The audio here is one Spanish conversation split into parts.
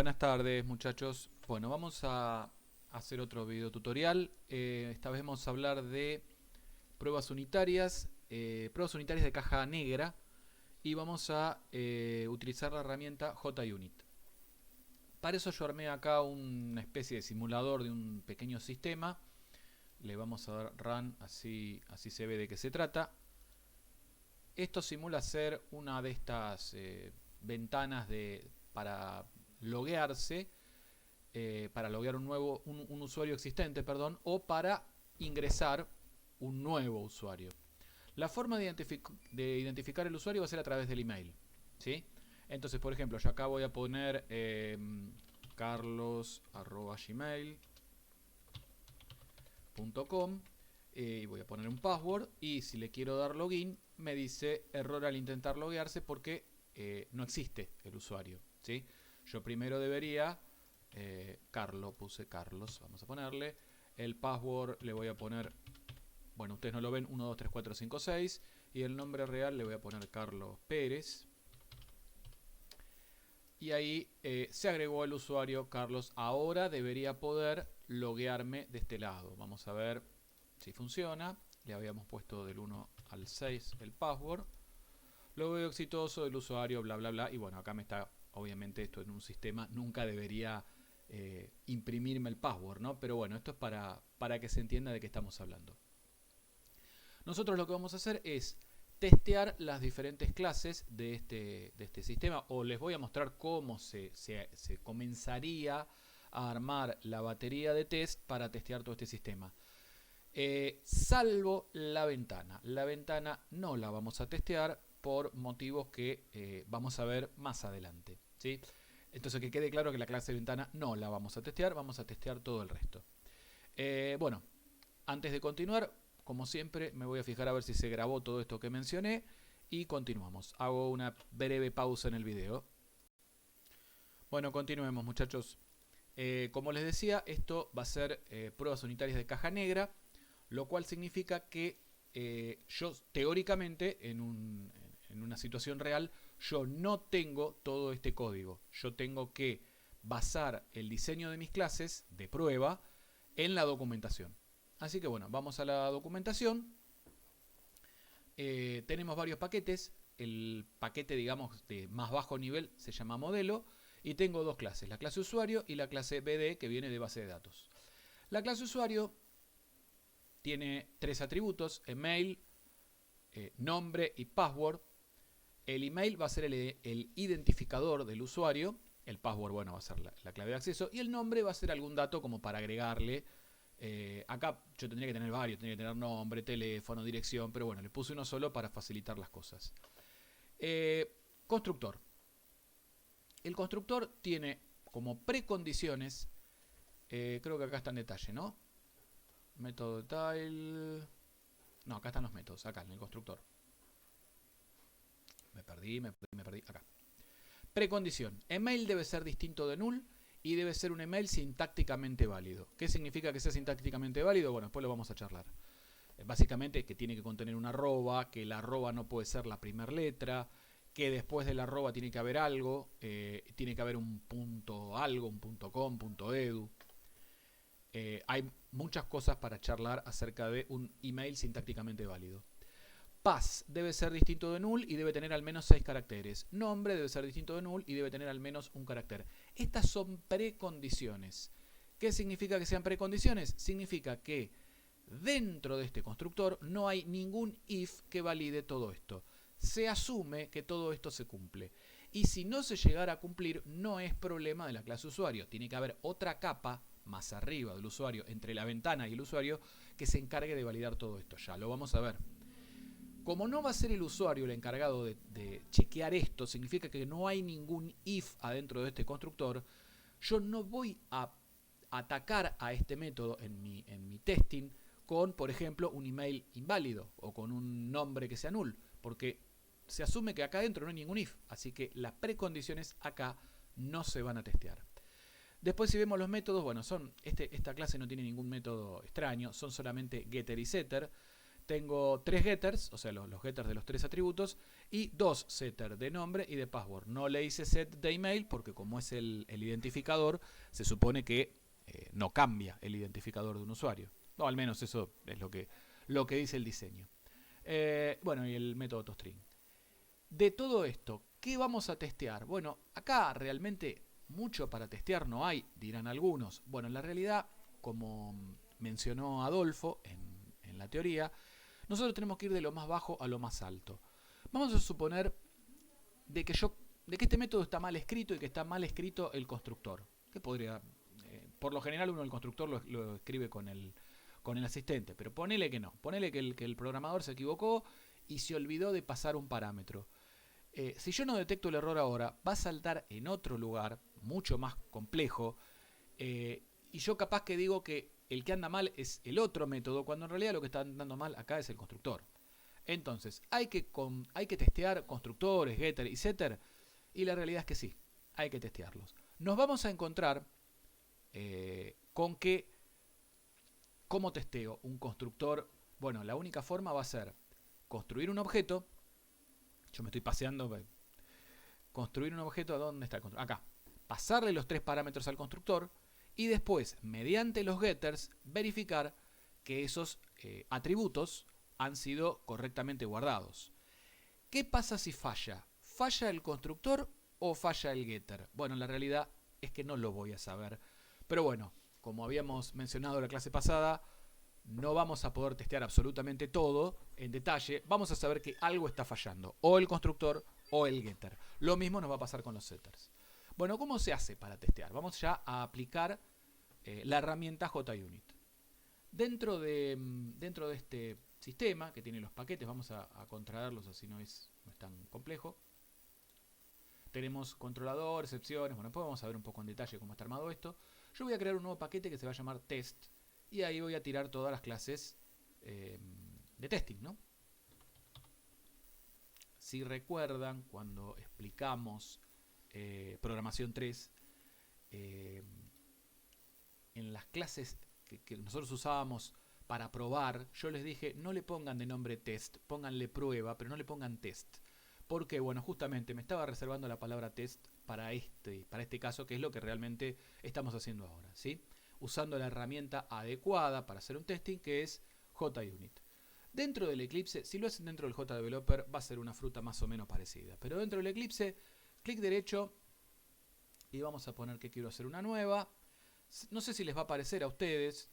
Buenas tardes, muchachos. Bueno, vamos a hacer otro video tutorial. Esta vez vamos a hablar de pruebas unitarias de caja negra, y vamos a utilizar la herramienta JUnit. Para eso yo armé acá una especie de simulador de un pequeño sistema. Le vamos a dar Run, así se ve de qué se trata. Esto simula ser una de estas ventanas para loguearse, para loguear un usuario existente, o para ingresar un nuevo usuario. La forma de identificar el usuario va a ser a través del email, ¿sí? Entonces, por ejemplo, yo acá voy a poner carlos@gmail.com y voy a poner un password, y si le quiero dar login me dice error al intentar loguearse porque no existe el usuario, ¿sí? Yo primero debería puse Carlos, vamos a ponerle el password, le voy a poner, bueno, ustedes no lo ven, 1 2 3 4 5 6, y el nombre real le voy a poner Carlos Pérez, y ahí se agregó el usuario Carlos. Ahora debería poder loguearme de este lado. Vamos a ver si funciona. Le habíamos puesto del 1 al 6 el password. Logueo exitoso del usuario, bla bla bla. Y bueno, acá me está, obviamente esto en un sistema nunca debería imprimirme el password, ¿no? Pero bueno, esto es para que se entienda de qué estamos hablando. Nosotros lo que vamos a hacer es testear las diferentes clases de este sistema, o les voy a mostrar cómo se comenzaría a armar la batería de test para testear todo este sistema. Salvo la ventana. La ventana no la vamos a testear por motivos que vamos a ver más adelante, ¿sí? Entonces, que quede claro que la clase de ventana no la vamos a testear, vamos a testear todo el resto. Bueno, antes de continuar, como siempre, me voy a fijar a ver si se grabó todo esto que mencioné y continuamos. Hago una breve pausa en el video. Bueno, continuemos, muchachos. Como les decía, esto va a ser pruebas unitarias de caja negra, lo cual significa que yo teóricamente en una situación real yo no tengo todo este código. Yo tengo que basar el diseño de mis clases de prueba en la documentación. Así que bueno, vamos a la documentación. Tenemos varios paquetes. El paquete, digamos, de más bajo nivel se llama modelo, y tengo dos clases, la clase usuario y la clase BD, que viene de base de datos. La clase usuario tiene tres atributos: email, nombre y password. El email va a ser el identificador del usuario, el password, bueno, va a ser la clave de acceso, y el nombre va a ser algún dato como para agregarle. Acá yo tendría que tener varios, tendría que tener nombre, teléfono, dirección, pero bueno, le puse uno solo para facilitar las cosas. Constructor. El constructor tiene como precondiciones, creo que acá está en detalle, ¿no? Método tile. No, acá están los métodos, acá en el constructor. Me perdí, acá. Precondición. Email debe ser distinto de null y debe ser un email sintácticamente válido. ¿Qué significa que sea sintácticamente válido? Bueno, después lo vamos a charlar. Básicamente que tiene que contener una arroba, que la arroba no puede ser la primera letra, que después de la arroba tiene que haber algo, tiene que haber un punto algo, un punto com, punto edu. Hay muchas cosas para charlar acerca de un email sintácticamente válido. Pass debe ser distinto de null y debe tener al menos 6 caracteres. Nombre debe ser distinto de null y debe tener al menos un carácter. Estas son precondiciones. ¿Qué significa que sean precondiciones? Significa que dentro de este constructor no hay ningún if que valide todo esto. Se asume que todo esto se cumple. Y si no se llegara a cumplir, no es problema de la clase usuario. Tiene que haber otra capa más arriba del usuario, entre la ventana y el usuario, que se encargue de validar todo esto. Ya lo vamos a ver. Como no va a ser el usuario el encargado de chequear esto, significa que no hay ningún if adentro de este constructor. Yo no voy a atacar a este método en mi testing con, por ejemplo, un email inválido o con un nombre que sea null, porque se asume que acá adentro no hay ningún if, así que las precondiciones acá no se van a testear. Después, si vemos los métodos, bueno, esta clase no tiene ningún método extraño, son solamente getter y setter. tengo 3 getters, o sea, los getters de los 3 atributos, y 2 setters de nombre y de password. No le hice set de email porque como es el identificador, se supone que no cambia el identificador de un usuario. No, al menos eso es lo que dice el diseño. Bueno, y el método toString. De todo esto, ¿qué vamos a testear? Bueno, acá realmente mucho para testear no hay, dirán algunos. Bueno, en la realidad, como mencionó Adolfo en la teoría, nosotros tenemos que ir de lo más bajo a lo más alto. Vamos a suponer de que este método está mal escrito y que está mal escrito el constructor. Que podría, por lo general uno el constructor lo escribe con el asistente, pero ponele que no. Ponele que el programador se equivocó y se olvidó de pasar un parámetro. Si yo no detecto el error ahora, va a saltar en otro lugar, mucho más complejo, y yo capaz que digo que el que anda mal es el otro método, cuando en realidad lo que está andando mal acá es el constructor. Entonces, hay que testear constructores, getter y setter, y la realidad es que sí, hay que testearlos. Nos vamos a encontrar con que, ¿cómo testeo un constructor? Bueno, la única forma va a ser construir un objeto. Yo me estoy paseando. Construir un objeto, ¿dónde está el constructor? Acá. Pasarle los 3 parámetros al constructor y después, mediante los getters, verificar que esos atributos han sido correctamente guardados. ¿Qué pasa si falla? ¿Falla el constructor o falla el getter? Bueno, la realidad es que no lo voy a saber. Pero bueno, como habíamos mencionado en la clase pasada, no vamos a poder testear absolutamente todo en detalle. Vamos a saber que algo está fallando, o el constructor o el getter. Lo mismo nos va a pasar con los setters. Bueno, ¿cómo se hace para testear? Vamos ya a aplicar la herramienta JUnit. Dentro de este sistema que tiene los paquetes, vamos a contraerlos así no es tan complejo. Tenemos controlador, excepciones, bueno, después vamos a ver un poco en detalle cómo está armado esto. Yo voy a crear un nuevo paquete que se va a llamar test y ahí voy a tirar todas las clases de testing, ¿no? Si recuerdan, cuando explicamos programación 3, en las clases que nosotros usábamos para probar, yo les dije, no le pongan de nombre test, pónganle prueba, pero no le pongan test. Porque, bueno, justamente me estaba reservando la palabra test para este caso, que es lo que realmente estamos haciendo ahora, ¿sí? Usando la herramienta adecuada para hacer un testing, que es JUnit. Dentro del Eclipse, si lo hacen dentro del JDeveloper, va a ser una fruta más o menos parecida. Pero dentro del Eclipse, clic derecho y vamos a poner que quiero hacer una nueva. No sé si les va a aparecer a ustedes.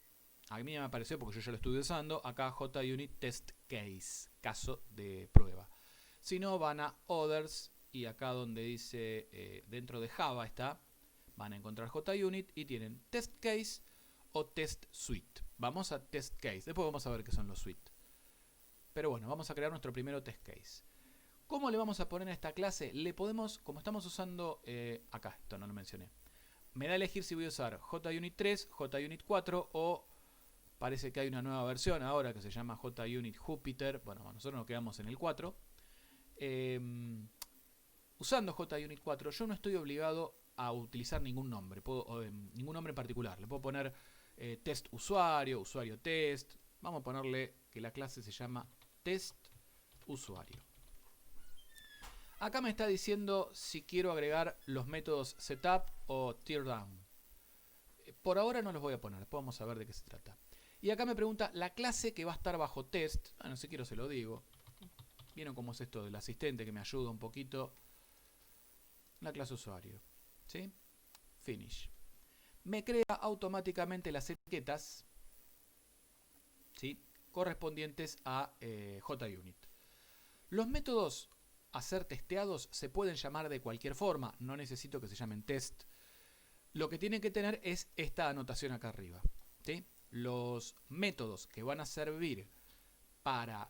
A mí me apareció porque yo ya lo estuve usando. Acá JUnit Test Case, caso de prueba. Si no, van a Others y acá donde dice dentro de Java está, van a encontrar JUnit y tienen Test Case o Test Suite. Vamos a Test Case. Después vamos a ver qué son los suite. Pero bueno, vamos a crear nuestro primero Test Case. ¿Cómo le vamos a poner a esta clase? Le podemos, como estamos usando acá, esto no lo mencioné. Me da a elegir si voy a usar JUnit 3, JUnit 4 o parece que hay una nueva versión ahora que se llama JUnit Jupyter. Bueno, nosotros nos quedamos en el 4. Usando JUnit 4 yo no estoy obligado a utilizar ningún nombre, ningún nombre en particular. Le puedo poner test usuario, usuario test. Vamos a ponerle que la clase se llama test usuario. Acá me está diciendo si quiero agregar los métodos setup o teardown. Por ahora no los voy a poner, después vamos a ver de qué se trata. Y acá me pregunta la clase que va a estar bajo test. Bueno, si quiero se lo digo. ¿Vieron cómo es esto del asistente que me ayuda un poquito? La clase usuario. ¿Sí? Finish. Me crea automáticamente las etiquetas, ¿sí?, correspondientes a JUnit. Los métodos a ser testeados se pueden llamar de cualquier forma. No necesito que se llamen test. Lo que tienen que tener es esta anotación acá arriba, ¿sí? Los métodos que van a servir para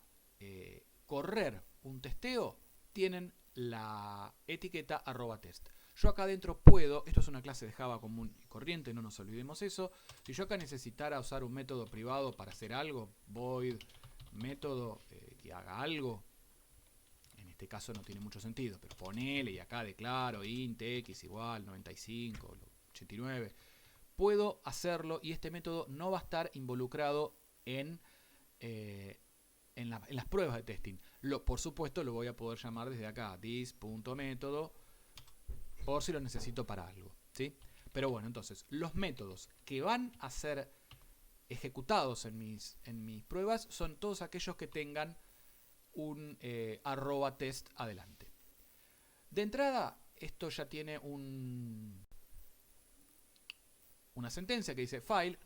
correr un testeo tienen la etiqueta @test. Yo acá adentro puedo, esto es una clase de Java común y corriente, no nos olvidemos eso. Si yo acá necesitara usar un método privado para hacer algo, void método que haga algo, en este caso no tiene mucho sentido, pero ponele y acá declaro int x igual 95, 89. Puedo hacerlo y este método no va a estar involucrado en en las pruebas de testing. Por supuesto lo voy a poder llamar desde acá, this.método, por si lo necesito para algo, ¿sí? Pero bueno, entonces, los métodos que van a ser ejecutados en mis pruebas son todos aquellos que tengan un @test adelante. De entrada, esto ya tiene una sentencia que dice file,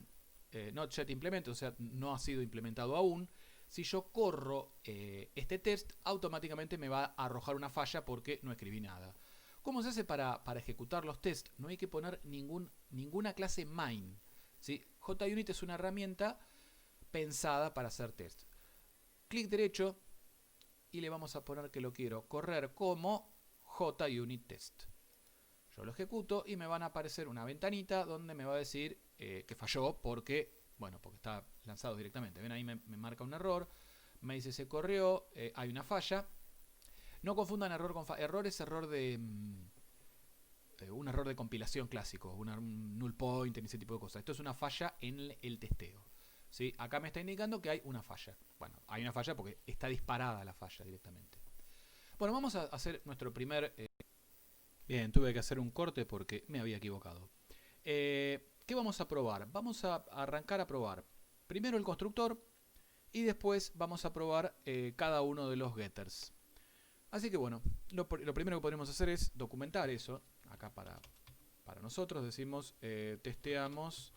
not yet implemented, o sea, no ha sido implementado aún. Si yo corro este test, automáticamente me va a arrojar una falla porque no escribí nada. ¿Cómo se hace para ejecutar los tests? No hay que poner ninguna clase main, ¿sí? JUnit es una herramienta pensada para hacer test. Clic derecho y le vamos a poner que lo quiero correr como JUnit test. Yo lo ejecuto y me van a aparecer una ventanita donde me va a decir que falló porque está lanzado directamente. Ven ahí me marca un error, me dice se corrió, hay una falla. No confundan error con falla. Error es error de un error de compilación clásico, un null pointer y ese tipo de cosas. Esto es una falla en el testeo, ¿sí? Acá me está indicando que hay una falla. Bueno, hay una falla porque está disparada la falla directamente. Bueno, vamos a hacer nuestro primer... Bien, tuve que hacer un corte porque me había equivocado. ¿Qué vamos a probar? Vamos a arrancar a probar primero el constructor y después vamos a probar cada uno de los getters. Así que bueno, lo primero que podremos hacer es documentar eso. Acá para nosotros decimos testeamos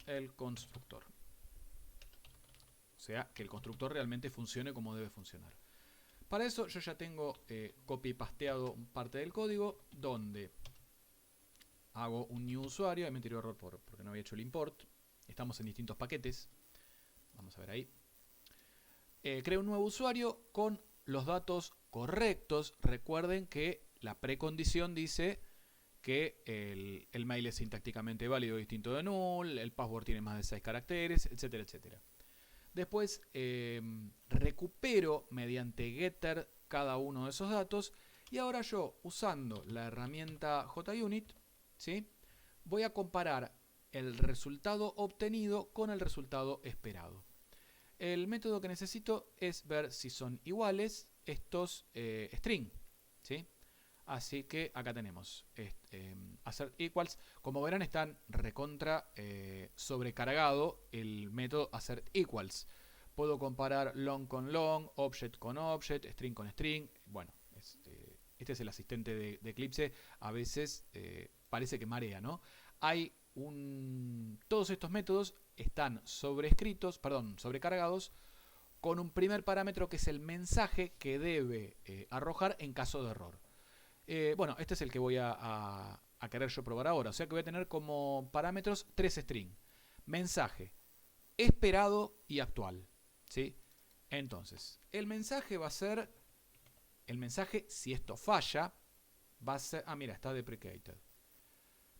el constructor. O sea, que el constructor realmente funcione como debe funcionar. Para eso yo ya tengo copy pasteado parte del código donde hago un new usuario. Ahí me tiró error porque no había hecho el import. Estamos en distintos paquetes. Vamos a ver ahí. Creo un nuevo usuario con los datos correctos. Recuerden que la precondición dice que el mail es sintácticamente válido o distinto de null, el password tiene más de 6 caracteres, etcétera, etcétera. Después recupero mediante getter cada uno de esos datos y ahora yo, usando la herramienta JUnit, ¿sí?, voy a comparar el resultado obtenido con el resultado esperado. El método que necesito es ver si son iguales estos string, ¿sí? Así que acá tenemos hacer equals. Como verán, están recontra sobrecargado el método hacer equals. Puedo comparar long con long, object con object, string con string. Bueno, este es el asistente de Eclipse. A veces parece que marea, ¿no? Todos estos métodos están sobrecargados con un primer parámetro que es el mensaje que debe arrojar en caso de error. Bueno, este es el que voy a querer yo probar ahora. O sea que voy a tener como parámetros 3 strings. Mensaje, esperado y actual, ¿sí? Entonces, el mensaje va a ser... El mensaje, si esto falla, va a ser... Ah, mira, está deprecated.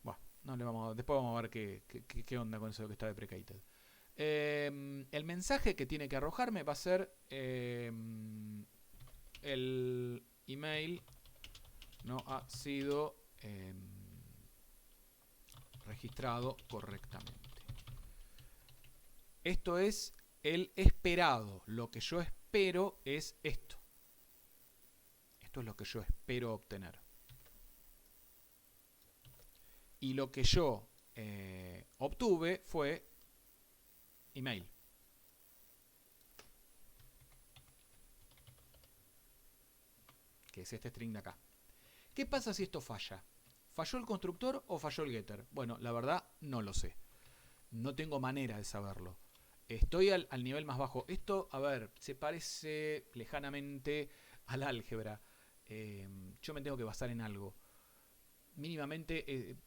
Bueno, después vamos a ver qué onda con eso de que está deprecated. El mensaje que tiene que arrojarme va a ser el email no ha sido registrado correctamente. Esto es el esperado. Lo que yo espero es esto. Esto es lo que yo espero obtener. Y lo que yo obtuve fue email. Que es este string de acá. ¿Qué pasa si esto falla? ¿Falló el constructor o falló el getter? Bueno, la verdad no lo sé. No tengo manera de saberlo. Estoy al nivel más bajo. Esto, a ver, se parece lejanamente al álgebra. Yo me tengo que basar en algo. Mínimamente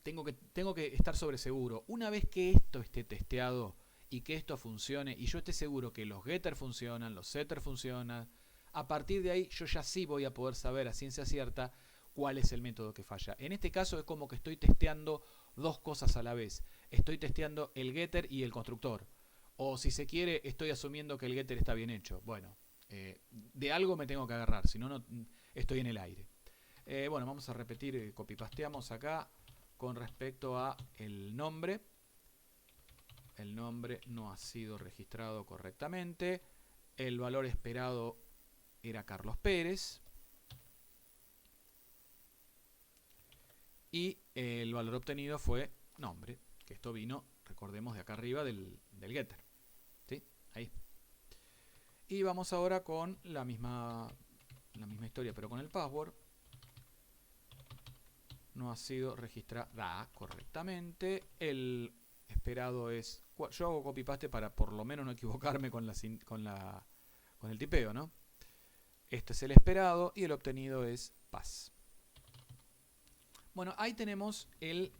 tengo que estar sobre seguro. Una vez que esto esté testeado y que esto funcione y yo esté seguro que los getters funcionan, los setters funcionan, a partir de ahí yo ya sí voy a poder saber a ciencia cierta cuál es el método que falla. En este caso es como que estoy testeando dos cosas a la vez. Estoy testeando el getter y el constructor. O si se quiere, estoy asumiendo que el getter está bien hecho. Bueno, de algo me tengo que agarrar, si no, no estoy en el aire. Bueno, vamos a repetir, copy-pasteamos acá con respecto a el nombre. el nombre no ha sido registrado correctamente, el valor esperado era Carlos Pérez y el valor obtenido fue nombre, que esto vino, recordemos, de acá arriba del getter. ¿Sí? Ahí. Y vamos ahora con la misma historia, pero con el password. No ha sido registrada correctamente. El esperado es... Yo hago copy-paste para por lo menos no equivocarme con el tipeo, ¿no? Este es el esperado y el obtenido es pass. Bueno, ahí tenemos el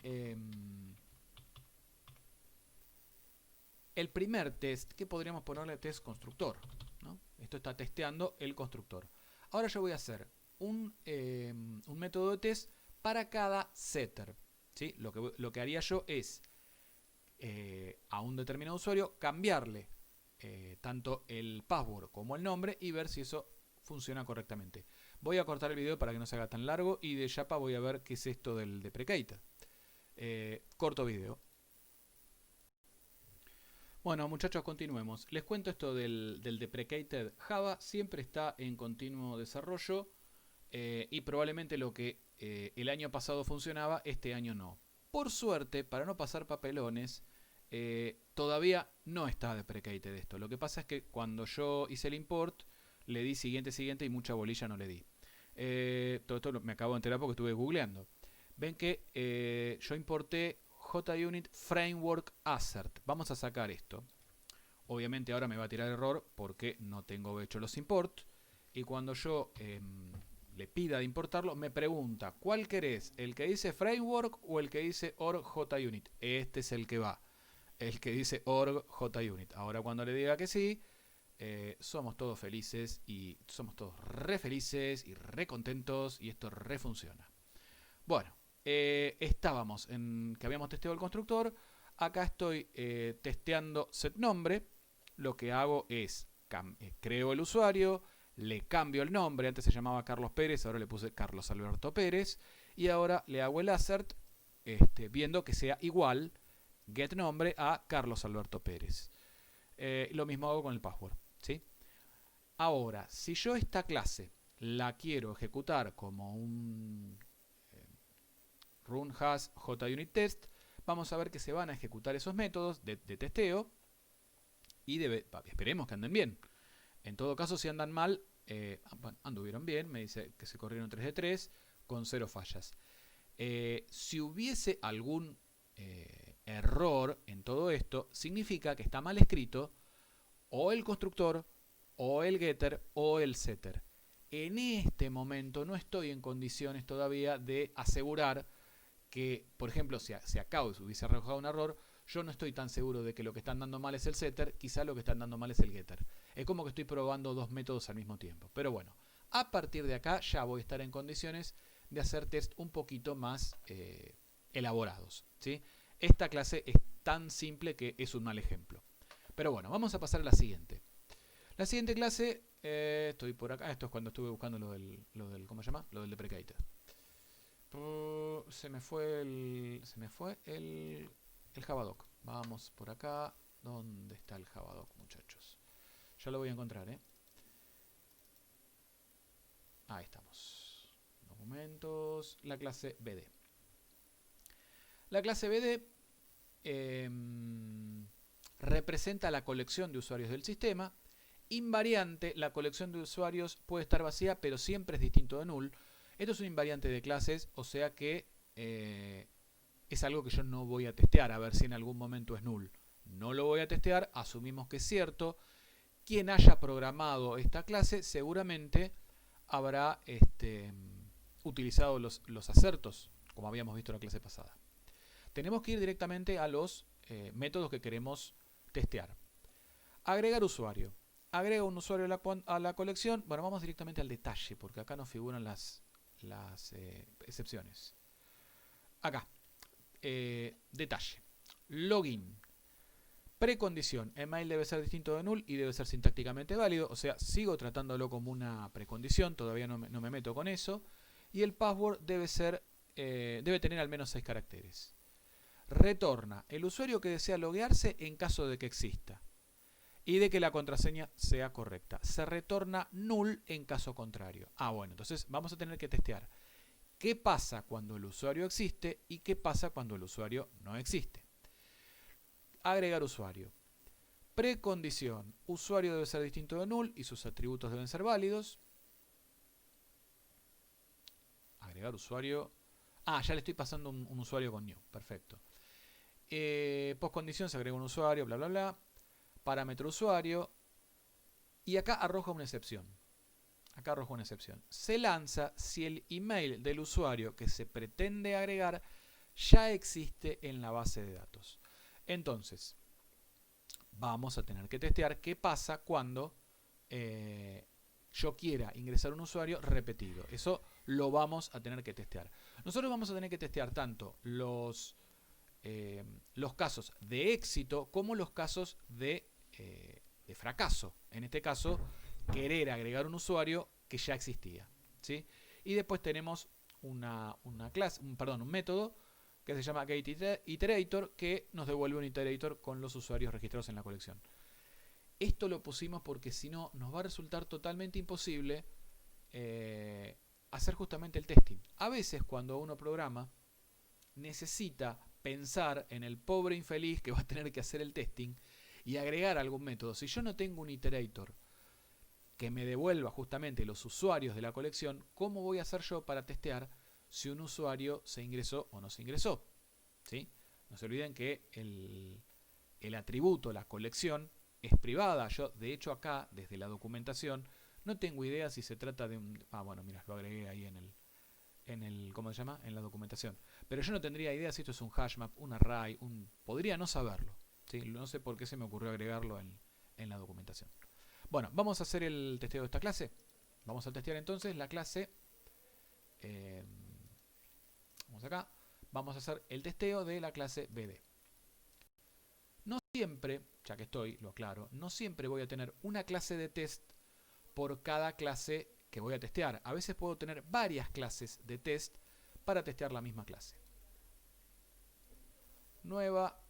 primer test, que podríamos ponerle test constructor, ¿no? Esto está testeando el constructor. Ahora yo voy a hacer un método de test para cada setter, ¿sí? Lo que haría yo es a un determinado usuario cambiarle tanto el password como el nombre y ver si eso funciona correctamente. Voy a cortar el video para que no se haga tan largo y de chapa voy a ver qué es esto del deprecated. Corto video. Bueno, muchachos, continuemos. Les cuento esto del deprecated. Java siempre está en continuo desarrollo y probablemente lo que el año pasado funcionaba, este año no. Por suerte, para no pasar papelones, todavía no está deprecated esto. Lo que pasa es que cuando yo hice el import, le di siguiente y mucha bolilla no le di. Todo esto me acabo de enterar porque estuve googleando. Ven que yo importé JUnit Framework Assert. Vamos a sacar esto. Obviamente ahora me va a tirar error porque no tengo hecho los import. Y cuando yo le pida de importarlo, me pregunta, ¿cuál querés? ¿El que dice Framework o el que dice org JUnit? Este es el que va. El que dice org JUnit. Ahora cuando le diga que sí, somos todos felices y somos todos re felices y re contentos y esto re funciona. Bueno, estábamos en que habíamos testeado el constructor. Acá estoy testeando setNombre. Lo que hago es creo el usuario, le cambio el nombre. Antes se llamaba Carlos Pérez, ahora le puse Carlos Alberto Pérez. Y ahora le hago el assert viendo que sea igual getNombre a Carlos Alberto Pérez. Lo mismo hago con el password, ¿sí? Ahora, si yo esta clase la quiero ejecutar como un run has JUnit-test, vamos a ver que se van a ejecutar esos métodos de testeo y esperemos que anden bien. En todo caso, si andan mal, anduvieron bien, me dice que se corrieron 3 de 3 con 0 fallas. Si hubiese algún error en todo esto, significa que está mal escrito o el constructor, o el getter, o el setter. En este momento no estoy en condiciones todavía de asegurar que, por ejemplo, si acá hubiese arrojado un error, yo no estoy tan seguro de que lo que están dando mal es el setter, quizá lo que están dando mal es el getter. Es como que estoy probando dos métodos al mismo tiempo. Pero bueno, a partir de acá ya voy a estar en condiciones de hacer test un poquito más elaborados, ¿sí? Esta clase es tan simple que es un mal ejemplo. Pero bueno, vamos a pasar a la siguiente. La siguiente clase, estoy por acá. Esto es cuando estuve buscando lo del ¿cómo se llama? Lo del deprecated. Se me fue el Javadoc. Vamos por acá. ¿Dónde está el Javadoc, muchachos? Ya lo voy a encontrar, ¿eh? Ahí estamos. Documentos. La clase BD. La clase BD representa la colección de usuarios del sistema. Invariante, la colección de usuarios puede estar vacía, pero siempre es distinto de null. Esto es un invariante de clases, o sea que es algo que yo no voy a testear, a ver si en algún momento es null. No lo voy a testear, asumimos que es cierto. Quien haya programado esta clase seguramente habrá utilizado los acertos, como habíamos visto en la clase pasada. Tenemos que ir directamente a los métodos que queremos testear. Agregar usuario. Agrego un usuario a la colección. Bueno, vamos directamente al detalle, porque acá nos figuran las excepciones. Acá. Detalle. Login. Precondición. Email debe ser distinto de null y debe ser sintácticamente válido. O sea, sigo tratándolo como una precondición. Todavía no me meto con eso. Y el password debe tener al menos 6 caracteres. retorna el usuario que desea loguearse en caso de que exista y de que la contraseña sea correcta. Se retorna null en caso contrario. Bueno, entonces vamos a tener que testear qué pasa cuando el usuario existe y qué pasa cuando el usuario no existe. Agregar usuario. Precondición. Usuario debe ser distinto de null y sus atributos deben ser válidos. Agregar usuario. Ya le estoy pasando un usuario con new. Perfecto. Postcondición, se agrega un usuario, bla, bla, bla. Parámetro usuario. Y acá arroja una excepción. Acá arroja una excepción. Se lanza si el email del usuario que se pretende agregar ya existe en la base de datos. Entonces, vamos a tener que testear qué pasa cuando yo quiera ingresar un usuario repetido. Eso lo vamos a tener que testear. Nosotros vamos a tener que testear tanto los casos de éxito como los casos de fracaso. En este caso, querer agregar un usuario que ya existía, ¿sí? Y después tenemos un método que se llama getIterator, que nos devuelve un iterator con los usuarios registrados en la colección. Esto lo pusimos porque si no nos va a resultar totalmente imposible hacer justamente el testing. A veces cuando uno programa necesita pensar en el pobre infeliz que va a tener que hacer el testing y agregar algún método. Si yo no tengo un iterator que me devuelva justamente los usuarios de la colección, ¿cómo voy a hacer yo para testear si un usuario se ingresó o no se ingresó? ¿Sí? No se olviden que el atributo, la colección, es privada. Yo, de hecho, acá, desde la documentación, no tengo idea si se trata de un... bueno, mira, lo agregué ahí en el ¿cómo se llama? En la documentación. Pero yo no tendría idea si esto es un hashmap, un array, podría no saberlo, ¿sí? No sé por qué se me ocurrió agregarlo en la documentación. Bueno, vamos a hacer el testeo de esta clase. Vamos a testear entonces la clase. Vamos acá. Vamos a hacer el testeo de la clase BD. No siempre, ya que estoy, lo aclaro, no siempre voy a tener una clase de test por cada clase que voy a testear. A veces puedo tener varias clases de test para testear la misma clase. Nueva,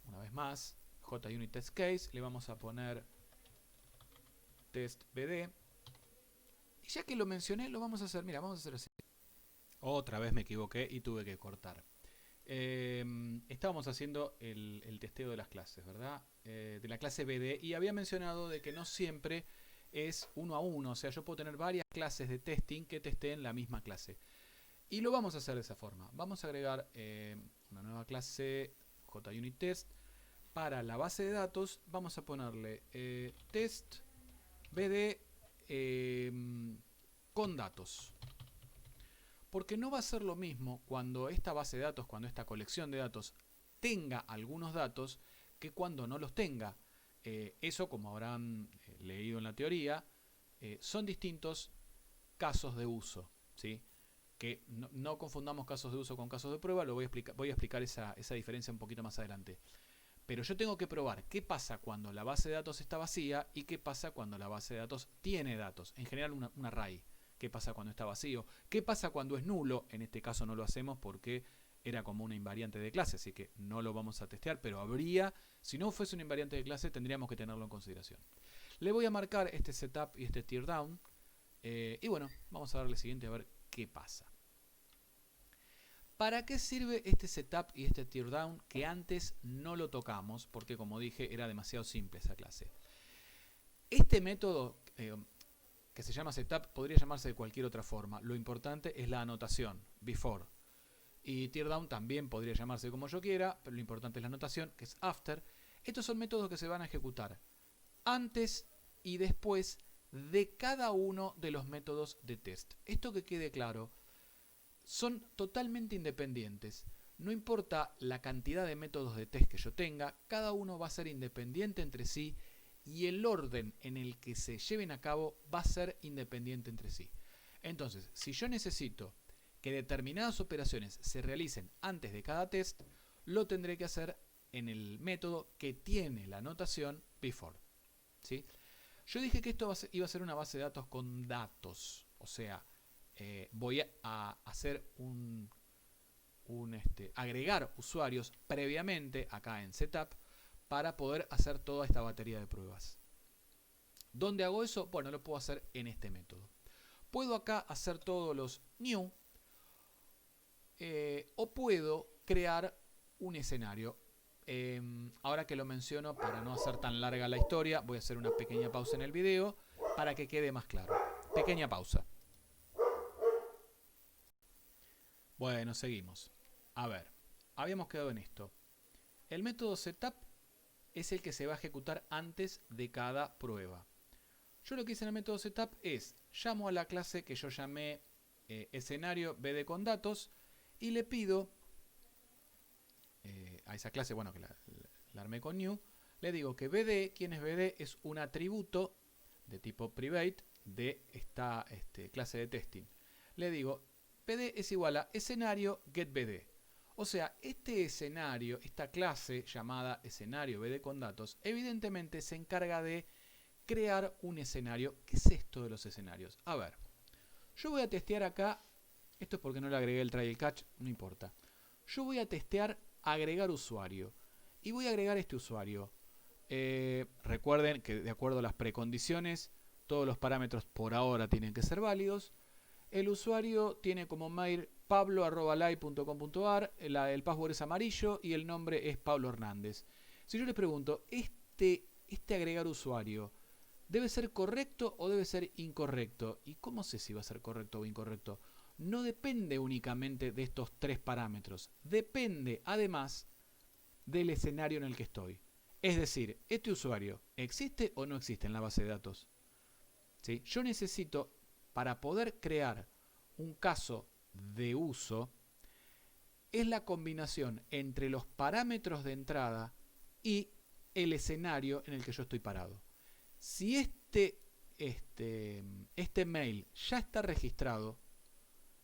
una vez más, JUnit Test Case, le vamos a poner test BD. Y ya que lo mencioné, lo vamos a hacer. Mira, vamos a hacer así. Otra vez me equivoqué y tuve que cortar. Estábamos haciendo el testeo de las clases, ¿verdad? De la clase BD, y había mencionado de que no siempre es uno a uno. O sea, yo puedo tener varias clases de testing que testeen la misma clase. Y lo vamos a hacer de esa forma. Vamos a agregar una nueva clase JUnit Test. Para la base de datos vamos a ponerle test BD con datos. Porque no va a ser lo mismo cuando esta base de datos, cuando esta colección de datos tenga algunos datos, que cuando no los tenga. Eso, como habrán leído en la teoría, son distintos casos de uso, ¿sí? Que no confundamos casos de uso con casos de prueba. Voy a explicar esa diferencia un poquito más adelante. Pero yo tengo que probar qué pasa cuando la base de datos está vacía y qué pasa cuando la base de datos tiene datos. En general un array. ¿Qué pasa cuando está vacío? ¿Qué pasa cuando es nulo? En este caso no lo hacemos porque era como una invariante de clase, así que no lo vamos a testear, pero habría, si no fuese una invariante de clase, tendríamos que tenerlo en consideración. Le voy a marcar este setup y este teardown, y bueno, vamos a darle siguiente a ver qué pasa. ¿Para qué sirve este setup y este teardown que antes no lo tocamos? Porque como dije, era demasiado simple esa clase. Este método que se llama setup podría llamarse de cualquier otra forma. Lo importante es la anotación, before. Y teardown también podría llamarse como yo quiera, pero lo importante es la anotación, que es after. Estos son métodos que se van a ejecutar antes y después de cada uno de los métodos de test. Esto que quede claro, son totalmente independientes. No importa la cantidad de métodos de test que yo tenga, cada uno va a ser independiente entre sí y el orden en el que se lleven a cabo va a ser independiente entre sí. Entonces, si yo necesito que determinadas operaciones se realicen antes de cada test, lo tendré que hacer en el método que tiene la anotación before, ¿sí? Yo dije que esto iba a ser una base de datos con datos, o sea, voy a hacer un agregar usuarios previamente acá en Setup para poder hacer toda esta batería de pruebas. ¿Dónde hago eso? Bueno, lo puedo hacer en este método. Puedo acá hacer todos los new o puedo crear un escenario. Ahora que lo menciono, para no hacer tan larga la historia, voy a hacer una pequeña pausa en el video para que quede más claro. Pequeña pausa. Bueno, seguimos. A ver, habíamos quedado en esto. El método setup es el que se va a ejecutar antes de cada prueba. Yo lo que hice en el método setup es, llamo a la clase que yo llamé escenario bd con datos y le pido a esa clase, bueno, que la armé con new, le digo que bd, ¿quién es bd? Es un atributo de tipo private de esta clase de testing. Le digo, bd es igual a escenario getBD. O sea, este escenario, esta clase llamada escenario bd con datos, evidentemente se encarga de crear un escenario. ¿Qué es esto de los escenarios? A ver, yo voy a testear acá, esto es porque no le agregué el trial catch, no importa. Yo voy a testear agregar usuario y voy a agregar este usuario. Recuerden que de acuerdo a las precondiciones, todos los parámetros por ahora tienen que ser válidos. El usuario tiene como mail pablo@live.com.ar, el password es amarillo y el nombre es Pablo Hernández. Si yo les pregunto, ¿este agregar usuario debe ser correcto o debe ser incorrecto? ¿Y cómo sé si va a ser correcto o incorrecto? No depende únicamente de estos tres parámetros. Depende además del escenario en el que estoy. Es decir, ¿este usuario existe o no existe en la base de datos? ¿Sí? Yo necesito, para poder crear un caso de uso, es la combinación entre los parámetros de entrada y el escenario en el que yo estoy parado. Si este mail ya está registrado,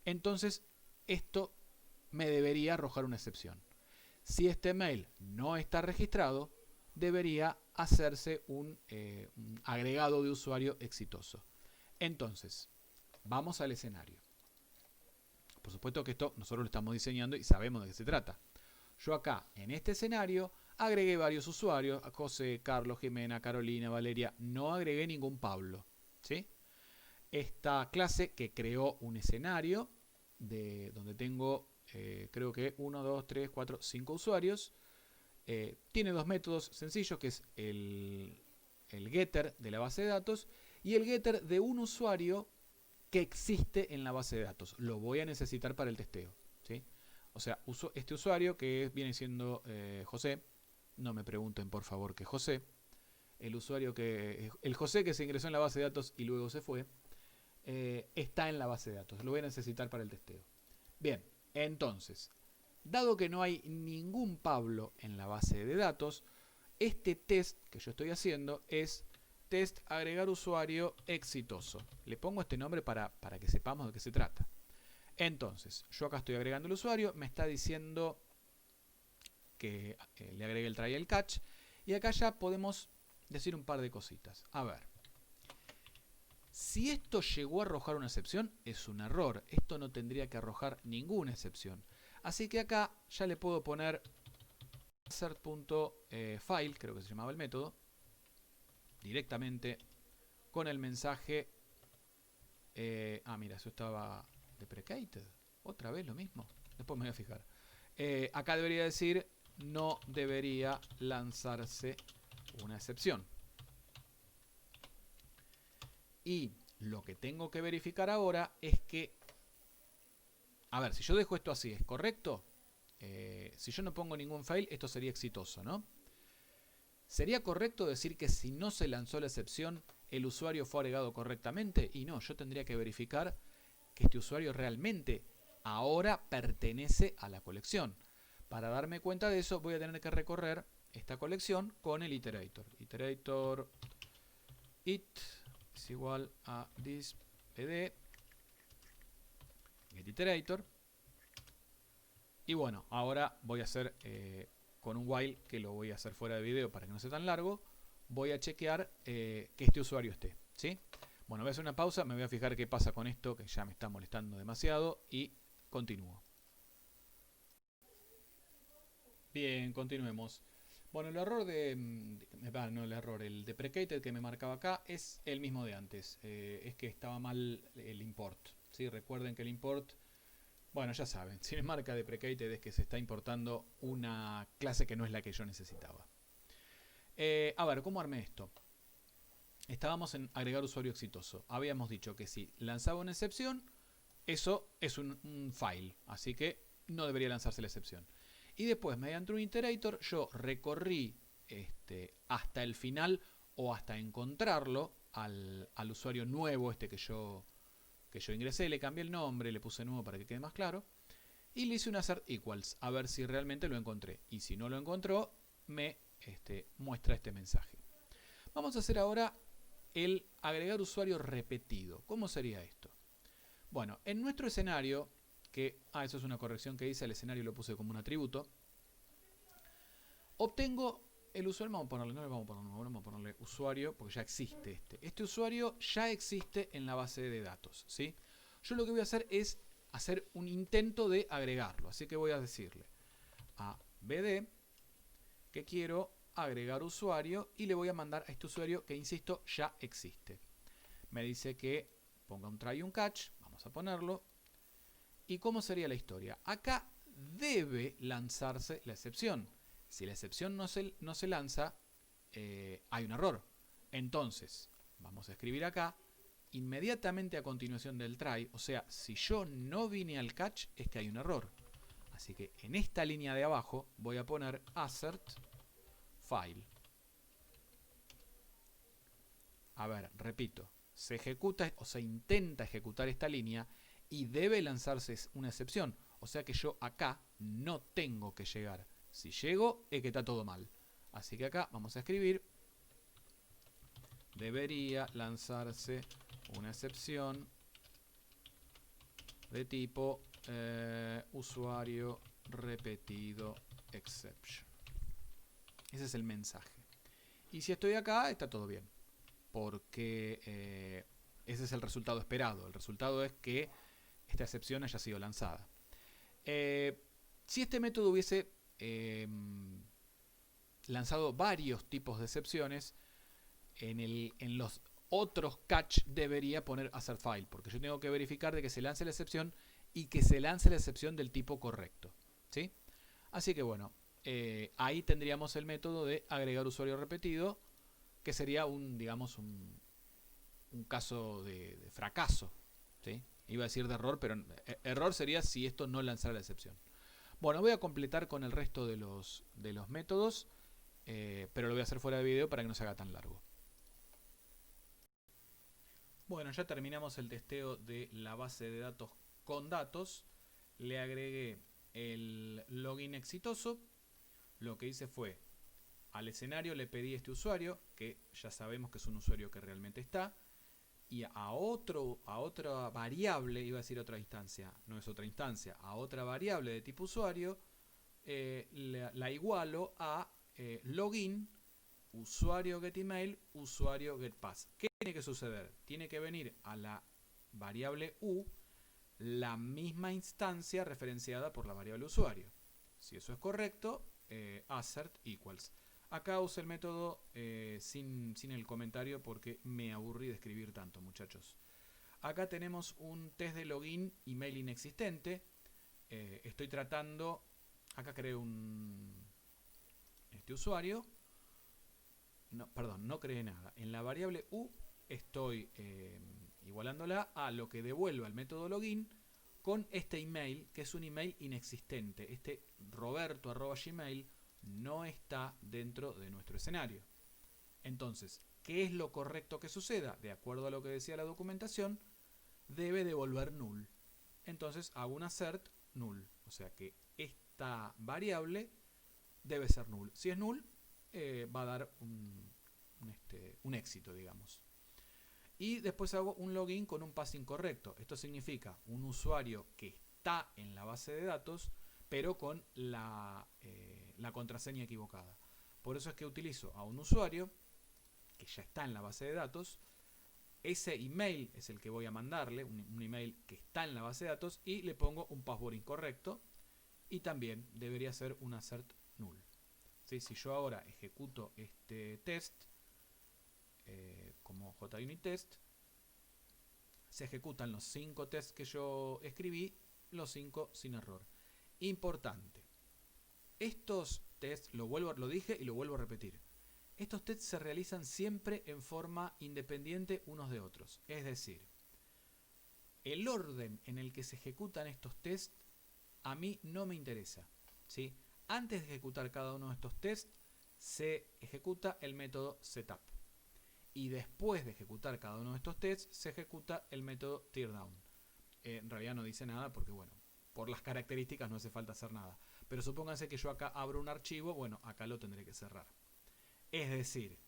entonces esto me debería arrojar una excepción. Si este mail no está registrado, debería hacerse un agregado de usuario exitoso. Entonces, vamos al escenario. Por supuesto que esto nosotros lo estamos diseñando y sabemos de qué se trata. Yo acá, en este escenario, agregué varios usuarios, a José, Carlos, Jimena, Carolina, Valeria. No agregué ningún Pablo, ¿sí? Esta clase que creó un escenario donde tengo, creo que 1, 2, 3, 4, 5 usuarios. Tiene dos métodos sencillos, que es el getter de la base de datos y el getter de un usuario que existe en la base de datos. Lo voy a necesitar para el testeo, ¿sí? O sea, uso este usuario que viene siendo José. No me pregunten por favor qué José. El José que se ingresó en la base de datos y luego se fue, está en la base de datos. Lo voy a necesitar para el testeo. Bien, entonces, dado que no hay ningún Pablo en la base de datos, este test que yo estoy haciendo es test agregar usuario exitoso. Le pongo este nombre para que sepamos de qué se trata. Entonces, yo acá estoy agregando el usuario, me está diciendo que le agregue el trial catch y acá ya podemos decir un par de cositas. A ver, si esto llegó a arrojar una excepción, es un error. Esto no tendría que arrojar ninguna excepción. Así que acá ya le puedo poner insert.file, creo que se llamaba el método, directamente con el mensaje. Mira, eso estaba deprecated. Otra vez lo mismo. Después me voy a fijar. Acá debería decir no debería lanzarse una excepción. Y lo que tengo que verificar ahora es que, a ver, si yo dejo esto así, ¿es correcto? Si yo no pongo ningún fail, esto sería exitoso, ¿no? ¿Sería correcto decir que si no se lanzó la excepción, el usuario fue agregado correctamente? Y no, yo tendría que verificar que este usuario realmente ahora pertenece a la colección. Para darme cuenta de eso, voy a tener que recorrer esta colección con el iterator. Iterator it es igual a this.pd getIterator. Y bueno, ahora voy a hacer con un while, que lo voy a hacer fuera de video para que no sea tan largo, voy a chequear que este usuario esté, ¿sí? Bueno, voy a hacer una pausa, me voy a fijar qué pasa con esto, que ya me está molestando demasiado, y continúo. Bien, continuemos. Bueno, el error no el error, el deprecated que me marcaba acá es el mismo de antes. Es que estaba mal el import. ¿Sí? Recuerden que el import, bueno, ya saben, si me marca deprecated es que se está importando una clase que no es la que yo necesitaba. A ver, ¿cómo armé esto? Estábamos en agregar usuario exitoso. Habíamos dicho que si lanzaba una excepción, eso es un file, así que no debería lanzarse la excepción. Y después, mediante un iterator, yo recorrí hasta el final o hasta encontrarlo al usuario nuevo que yo ingresé, le cambié el nombre, le puse nuevo para que quede más claro, y le hice un assert equals, a ver si realmente lo encontré. Y si no lo encontró, me muestra este mensaje. Vamos a hacer ahora el agregar usuario repetido. ¿Cómo sería esto? Bueno, en nuestro escenario, eso es una corrección que hice, el escenario lo puse como un atributo, obtengo el usuario, vamos a ponerle usuario, porque ya existe este usuario ya existe en la base de datos, ¿sí? Yo lo que voy a hacer es hacer un intento de agregarlo, así que voy a decirle a bd que quiero agregar usuario y le voy a mandar a este usuario que, insisto, ya existe. Me dice que ponga un try y un catch, vamos a ponerlo. ¿Y cómo sería la historia? Acá debe lanzarse la excepción. Si la excepción no se lanza, hay un error. Entonces, vamos a escribir acá, inmediatamente a continuación del try, o sea, si yo no vine al catch, es que hay un error. Así que en esta línea de abajo voy a poner assert file. A ver, repito, se ejecuta o se intenta ejecutar esta línea y debe lanzarse una excepción. O sea que yo acá no tengo que llegar. Si llego, es que está todo mal. Así que acá vamos a escribir: debería lanzarse una excepción de tipo usuario repetido exception. Ese es el mensaje. Y si estoy acá, está todo bien. Porque ese es el resultado esperado. El resultado es que esta excepción haya sido lanzada. Si este método hubiese lanzado varios tipos de excepciones, en los otros catch debería poner assert file, porque yo tengo que verificar de que se lance la excepción y que se lance la excepción del tipo correcto, ¿sí? Así que bueno, ahí tendríamos el método de agregar usuario repetido, que sería un caso de fracaso, ¿sí? Iba a decir de error, pero error sería si esto no lanzara la excepción. Bueno, voy a completar con el resto de los métodos, pero lo voy a hacer fuera de video para que no se haga tan largo. Bueno, ya terminamos el testeo de la base de datos con datos. Le agregué el login exitoso. Lo que hice fue, al escenario le pedí a este usuario, que ya sabemos que es un usuario que realmente está, y a otra variable, iba a decir otra instancia, no es otra instancia, a otra variable de tipo usuario, la igualo a login, usuario getEmail, usuario getPass. ¿Qué tiene que suceder? Tiene que venir a la variable u la misma instancia referenciada por la variable usuario. Si eso es correcto, assert equals. Acá usé el método sin el comentario porque me aburrí de escribir tanto, muchachos. Acá tenemos un test de login email inexistente. Estoy tratando, acá creo este usuario. No, perdón, no creé nada. En la variable u estoy igualándola a lo que devuelva el método login con este email, que es un email inexistente. Este roberto@gmail no está dentro de nuestro escenario. Entonces, ¿qué es lo correcto que suceda? De acuerdo a lo que decía la documentación, debe devolver null. Entonces hago un assert null. O sea que esta variable debe ser null. Si es null, va a dar un éxito, digamos. Y después hago un login con un pass incorrecto. Esto significa un usuario que está en la base de datos, pero con la contraseña equivocada. Por eso es que utilizo a un usuario que ya está en la base de datos. Ese email es el que voy a mandarle, un email que está en la base de datos, y le pongo un password incorrecto. Y también debería ser un assert null. ¿Sí? Si yo ahora ejecuto este test como JUnit-test, se ejecutan los 5 tests que yo escribí, los 5 sin error. Importante. Estos tests, lo dije y lo vuelvo a repetir. Estos tests se realizan siempre en forma independiente unos de otros. Es decir, el orden en el que se ejecutan estos tests a mí no me interesa, ¿sí? Antes de ejecutar cada uno de estos tests, se ejecuta el método setup. Y después de ejecutar cada uno de estos tests, se ejecuta el método teardown. En realidad no dice nada porque, bueno, por las características no hace falta hacer nada. Pero supónganse que yo acá abro un archivo, bueno, acá lo tendré que cerrar. Es decir,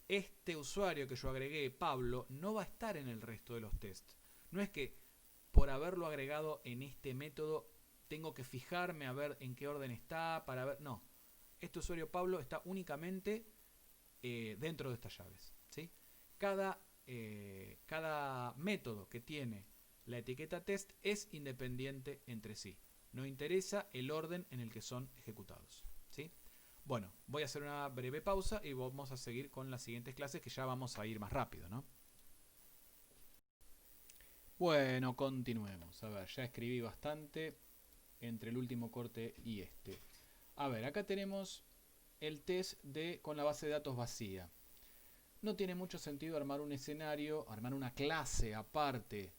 este usuario que yo agregué, Pablo, no va a estar en el resto de los tests. No es que por haberlo agregado en este método tengo que fijarme a ver en qué orden está para ver. No, este usuario Pablo está únicamente dentro de estas llaves, ¿sí? Cada método que tiene la etiqueta test es independiente entre sí. No interesa el orden en el que son ejecutados, ¿sí? Bueno, voy a hacer una breve pausa y vamos a seguir con las siguientes clases que ya vamos a ir más rápido, ¿no? Bueno, continuemos. A ver, ya escribí bastante entre el último corte y este. A ver, acá tenemos el test con la base de datos vacía. No tiene mucho sentido armar un escenario, armar una clase aparte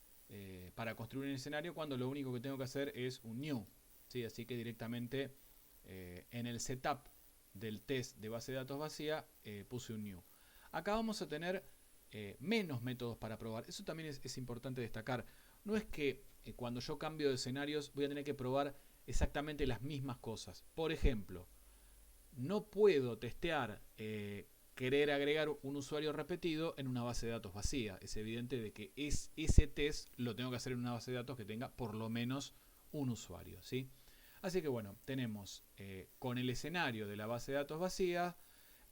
para construir un escenario cuando lo único que tengo que hacer es un new, ¿sí? Así que directamente en el setup del test de base de datos vacía puse un new. Acá vamos a tener menos métodos para probar. Eso también es importante destacar. No es que cuando yo cambio de escenarios voy a tener que probar exactamente las mismas cosas. Por ejemplo, no puedo testear querer agregar un usuario repetido en una base de datos vacía. Es evidente de que ese test lo tengo que hacer en una base de datos que tenga por lo menos un usuario, ¿sí? Así que bueno, tenemos con el escenario de la base de datos vacía,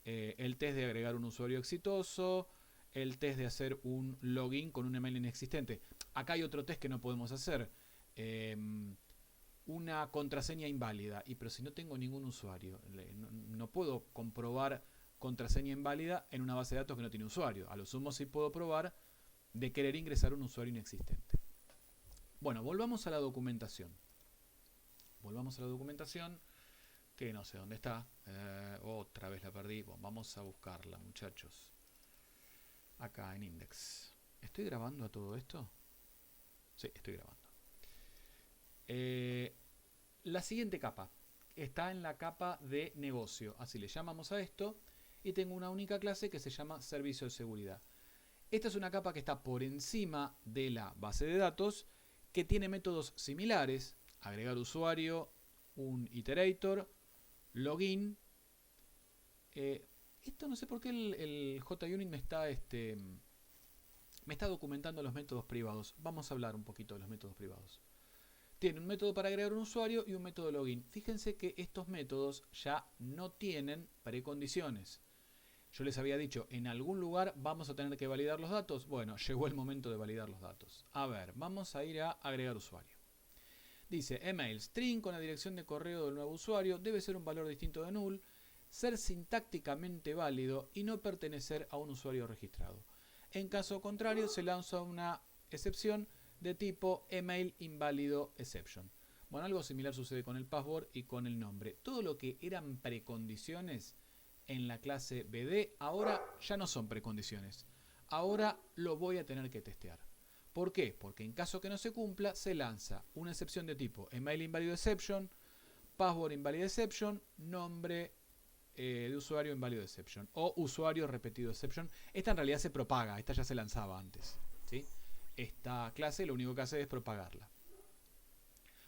el test de agregar un usuario exitoso, el test de hacer un login con un email inexistente. Acá hay otro test que no podemos hacer. Una contraseña inválida. Pero si no tengo ningún usuario, no puedo comprobar contraseña inválida en una base de datos que no tiene usuario. A lo sumo sí puedo probar de querer ingresar un usuario inexistente. Bueno, volvamos a la documentación. Volvamos a la documentación, que no sé dónde está. Otra vez la perdí. Bueno, vamos a buscarla, muchachos. Acá en Index. ¿Estoy grabando a todo esto? Sí, estoy grabando. La siguiente capa está en la capa de negocio. Así le llamamos a esto. Y tengo una única clase que se llama servicio de seguridad. Esta es una capa que está por encima de la base de datos, que tiene métodos similares. Agregar usuario, un iterator, login. Esto no sé por qué el JUnit me está documentando los métodos privados. Vamos a hablar un poquito de los métodos privados. Tiene un método para agregar un usuario y un método login. Fíjense que estos métodos ya no tienen precondiciones. Yo les había dicho, en algún lugar vamos a tener que validar los datos. Bueno, llegó el momento de validar los datos. A ver, vamos a ir a agregar usuario. Dice, email string con la dirección de correo del nuevo usuario debe ser un valor distinto de null, ser sintácticamente válido y no pertenecer a un usuario registrado. En caso contrario, se lanza una excepción de tipo email inválido exception. Bueno, algo similar sucede con el password y con el nombre. Todo lo que eran precondiciones en la clase BD ahora ya no son precondiciones. Ahora lo voy a tener que testear. ¿Por qué? Porque en caso que no se cumpla, se lanza una excepción de tipo email inválido exception, password inválido exception, nombre de usuario inválido exception o usuario repetido exception. Esta en realidad se propaga, esta ya se lanzaba antes, ¿sí? Esta clase lo único que hace es propagarla.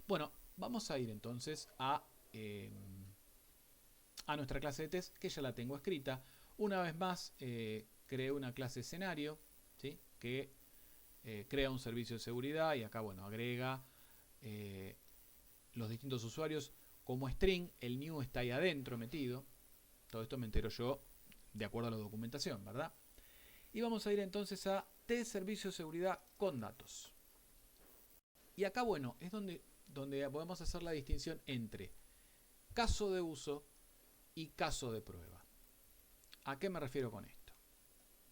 Bueno, vamos a ir entonces a nuestra clase de test, que ya la tengo escrita. Una vez más, creé una clase escenario, ¿sí? Que crea un servicio de seguridad y acá, bueno, agrega los distintos usuarios como string. El new está ahí adentro metido. Todo esto me entero yo de acuerdo a la documentación, ¿verdad? Y vamos a ir entonces a test servicio de seguridad con datos. Y acá, bueno, es donde podemos hacer la distinción entre caso de uso y caso de prueba. ¿A qué me refiero con esto?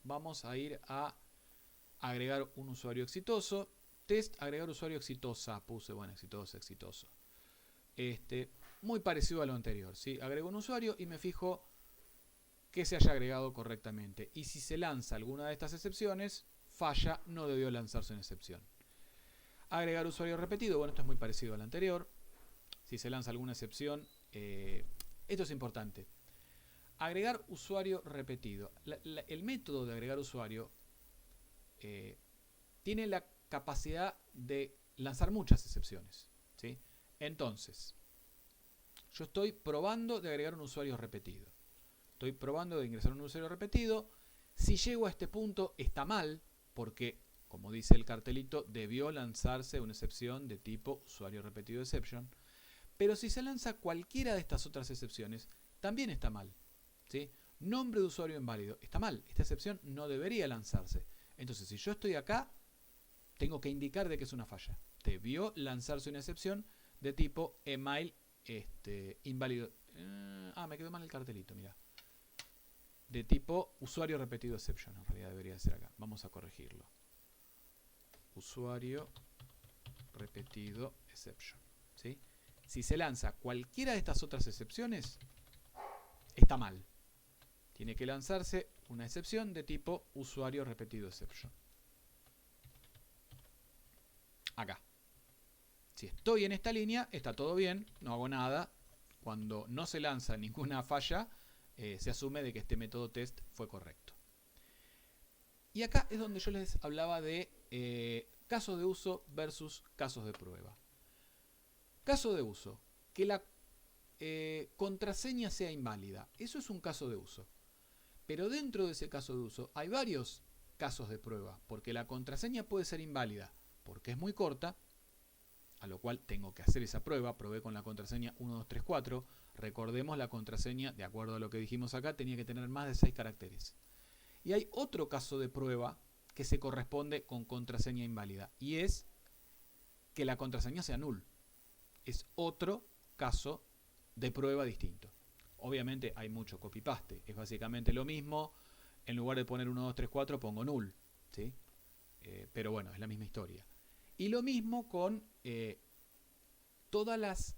Vamos a ir a agregar un usuario exitoso. Test, agregar usuario exitosa. Puse, bueno, exitoso. Muy parecido a lo anterior, ¿sí? Agrego un usuario y me fijo que se haya agregado correctamente. Y si se lanza alguna de estas excepciones, falla, no debió lanzarse una excepción. Agregar usuario repetido, bueno, esto es muy parecido al anterior. Si se lanza alguna excepción, esto es importante. Agregar usuario repetido. El método de agregar usuario tiene la capacidad de lanzar muchas excepciones, ¿sí? Entonces, yo estoy probando de agregar un usuario repetido. Estoy probando de ingresar un usuario repetido. Si llego a este punto, está mal, porque, como dice el cartelito, debió lanzarse una excepción de tipo usuario repetido exception. Pero si se lanza cualquiera de estas otras excepciones, también está mal, ¿sí? Nombre de usuario inválido, está mal. Esta excepción no debería lanzarse. Entonces, si yo estoy acá, tengo que indicar de que es una falla. Debió lanzarse una excepción de tipo email inválido. Me quedó mal el cartelito, mira. De tipo usuario repetido exception, en realidad debería ser acá. Vamos a corregirlo. Usuario repetido exception, ¿sí? Si se lanza cualquiera de estas otras excepciones, está mal. Tiene que lanzarse una excepción de tipo usuario repetido exception. Acá. Si estoy en esta línea, está todo bien, no hago nada. Cuando no se lanza ninguna falla, se asume de que este método test fue correcto. Y acá es donde yo les hablaba de casos de uso versus casos de prueba. Caso de uso, que la contraseña sea inválida. Eso es un caso de uso. Pero dentro de ese caso de uso hay varios casos de prueba, porque la contraseña puede ser inválida porque es muy corta, a lo cual tengo que hacer esa prueba. Probé con la contraseña 1234. Recordemos, la contraseña, de acuerdo a lo que dijimos acá, tenía que tener más de 6 caracteres. Y hay otro caso de prueba que se corresponde con contraseña inválida, y es que la contraseña sea null. Es otro caso de prueba distinto. Obviamente hay mucho copy-paste. Es básicamente lo mismo. En lugar de poner 1234 pongo null, ¿sí? Pero bueno, es la misma historia. Y lo mismo con todas las...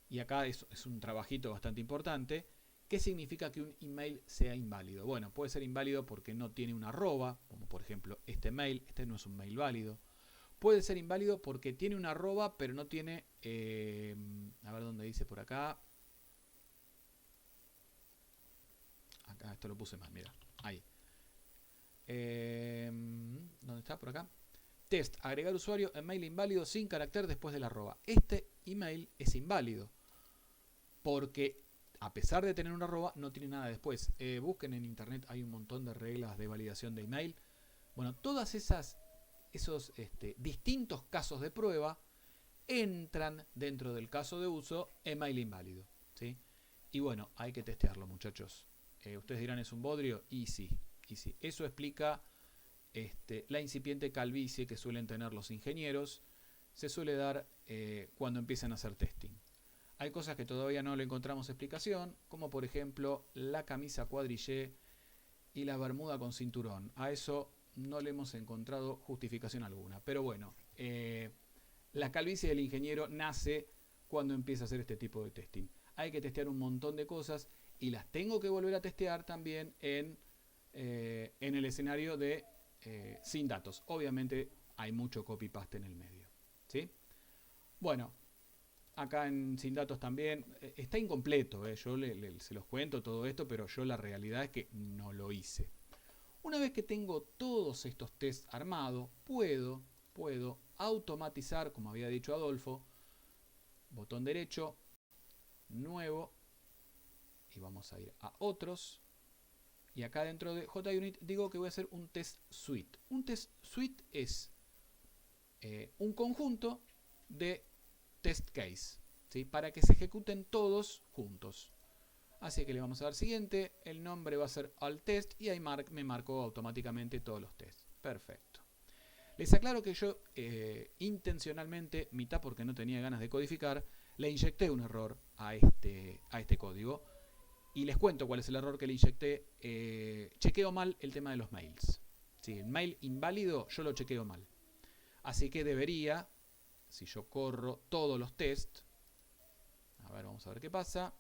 Y acá es un trabajito bastante importante. ¿Qué significa que un email sea inválido? Bueno, puede ser inválido porque no tiene una arroba, como por ejemplo este mail. Este no es un mail válido. Puede ser inválido porque tiene una arroba, pero no tiene... a ver dónde dice por acá. Acá esto lo puse mal, mira. Ahí. ¿Dónde está? Por acá. Test, agregar usuario, email inválido sin carácter después de la arroba. Este email es inválido porque a pesar de tener una arroba no tiene nada después. Busquen en internet, hay un montón de reglas de validación de email. Bueno, todas esos distintos casos de prueba entran dentro del caso de uso email inválido, ¿sí? Y bueno, hay que testearlo, muchachos. Ustedes dirán, ¿es un bodrio? Y sí. Eso explica la incipiente calvicie que suelen tener los ingenieros. Se suele dar cuando empiezan a hacer testing. Hay cosas que todavía no le encontramos explicación, como por ejemplo la camisa cuadrillé y la bermuda con cinturón. A eso no le hemos encontrado justificación alguna. Pero bueno, la calvicie del ingeniero nace cuando empieza a hacer este tipo de testing. Hay que testear un montón de cosas y las tengo que volver a testear también en el escenario de sin datos. Obviamente hay mucho copy-paste en el medio, ¿sí? Bueno, acá en sin datos también está incompleto, yo se los cuento todo esto, pero yo la realidad es que no lo hice. Una vez que tengo todos estos tests armados, puedo automatizar, como había dicho Adolfo, botón derecho, nuevo, y vamos a ir a otros. Y acá dentro de JUnit digo que voy a hacer un test suite. Un test suite es un conjunto de test case, ¿sí? Para que se ejecuten todos juntos. Así que le vamos a dar siguiente, el nombre va a ser all test y ahí me marcó automáticamente todos los tests. Perfecto. Les aclaro que yo intencionalmente, mitad porque no tenía ganas de codificar, le inyecté un error a este código. Y les cuento cuál es el error que le inyecté. Chequeo mal el tema de los mails. ¿Sí? El mail inválido yo lo chequeo mal. Así que debería, si yo corro todos los tests, a ver, vamos a ver qué pasa.